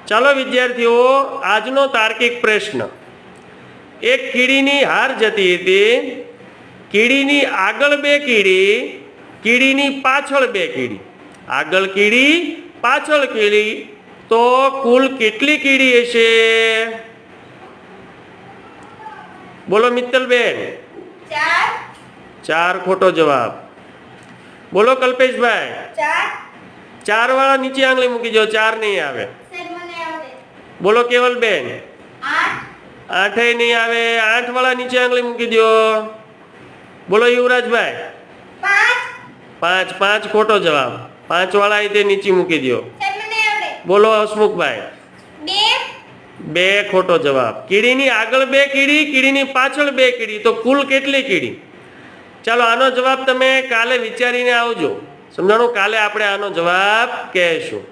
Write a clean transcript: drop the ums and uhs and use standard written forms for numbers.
ચાલો વિદ્યાર્થીઓ, આજનો તાર્કિક પ્રશ્ન। એક કીડીની હાર જતી હતી। કીડીની આગળ બે કીડી, કીડીની પાછળ બે કીડી, આગળ કીડી પાછળ કીડી, તો કુલ કેટલી કીડી હશે? બોલો મિત્તલબેન। 4 ખોટો જવાબ। બોલો કલ્પેશભાઈ। 4 વાળા નીચે આંગળી મૂકી દો, 4 નહીં આવે। બોલો કેવલબેન। 8 નહીં આવે। 8 વાળા નીચે આંગળી મૂકી દો। બોલો યુવરાજભાઈ। 5 ખોટો જવાબ। 5 વાળા તે નીચે મૂકી દો। બોલો હસમુખભાઈ। 2 ખોટો જવાબ। કીડીની આગળ બે કીડી, કીડીની પાછળ બે કીડી, તો કુલ કેટલી કીડી? ચાલો આનો જવાબ તમે કાલે વિચારીને આવજો। સમજાણું? કાલે આપણે આનો જવાબ કહેશું।